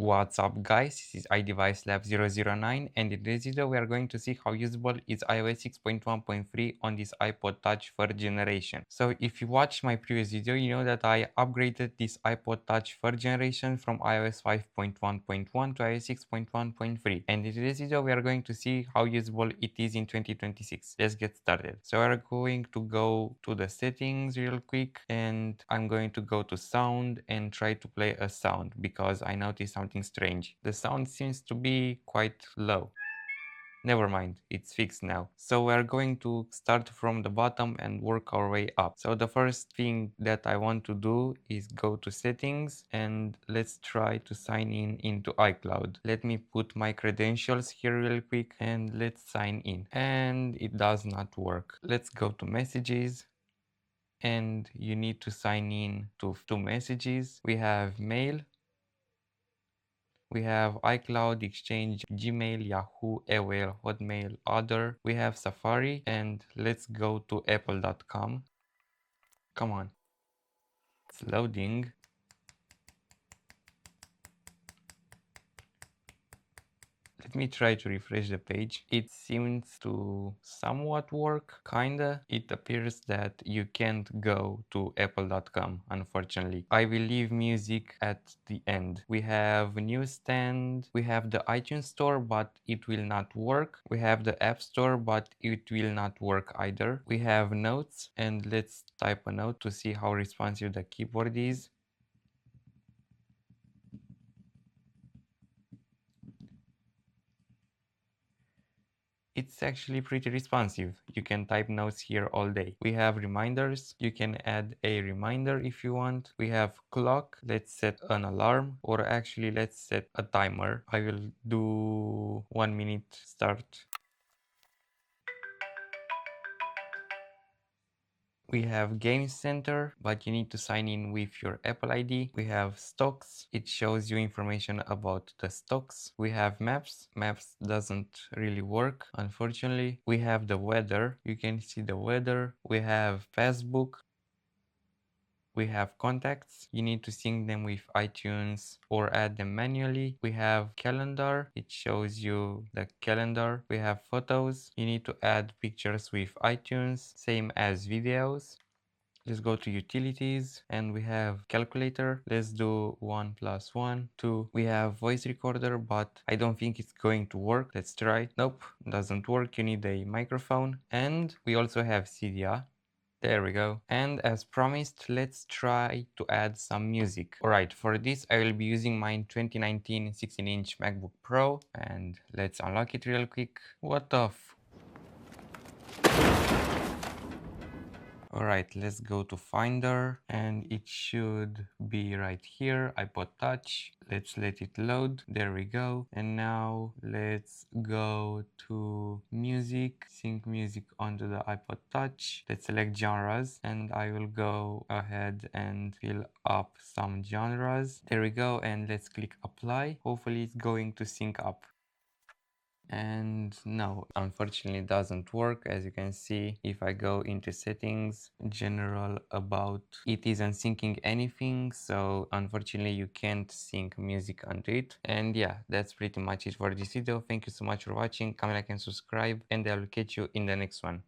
What's up guys, this is iDeviceLab009 and in this video we are going to see how usable is iOS 6.1.3 on this iPod Touch 3rd generation. So if you watched my previous video, you know that I upgraded this iPod Touch 3rd generation from iOS 5.1.1 to iOS 6.1.3, and in this video we are going to see how usable it is in 2026. Let's get started. So we are going to go to the settings real quick and I'm going to go to sound and try to play a sound because I noticed something strange. The sound seems to be quite low. Never mind, it's fixed now. So we're going to start from the bottom and work our way up. So the first thing that I want to do is go to settings and let's try to sign in into iCloud. Let me put my credentials here real quick and let's sign in. And it does not work. Let's go to messages. And you need to sign in to two messages. We have mail, we have iCloud, Exchange, Gmail, Yahoo, AOL, Hotmail, other. We have Safari, and let's go to apple.com. Come on, it's loading. Let me try to refresh the page. It seems to somewhat work, kinda. It appears that you can't go to apple.com, unfortunately. I will leave music at the end. We have newsstand, we have the iTunes store, but it will not work. We have the App Store, but it will not work either. We have notes, and let's type a note to see how responsive the keyboard is. It's actually pretty responsive. You can type notes here all day. We have reminders. You can add a reminder if you want. We have clock. Let's set an alarm, or actually let's set a timer. I will do 1 minute start. We have Game Center, but you need to sign in with your Apple ID. We have stocks. It shows you information about the stocks. We have maps. Maps doesn't really work, unfortunately. We have the weather. You can see the weather. We have Facebook. We have contacts. You need to sync them with iTunes or add them manually. We have calendar. It shows you the calendar. We have photos. You need to add pictures with iTunes, same as videos. Let's go to utilities and we have calculator. Let's do 1 plus 1, 2. We have voice recorder, but I don't think it's going to work. Let's try. Nope, doesn't work. You need a microphone. And we also have Cydia. There we go. And as promised, let's try to add some music. Alright, for this I will be using my 2019 16-inch MacBook Pro. And let's unlock it real quick. What the f... Alright, let's go to Finder and it should be right here, iPod Touch. Let's let it load. There we go. And now let's go to music, sync music onto the iPod Touch. Let's select genres and I will go ahead and fill up some genres. There we go, and let's click apply. Hopefully it's going to sync up. And no, unfortunately it doesn't work. As you can see, if I go into settings, general, about, it isn't syncing anything, so unfortunately you can't sync music onto it. And yeah, that's pretty much it for this video. Thank you so much for watching. Comment, like and subscribe, and I will catch you in the next one.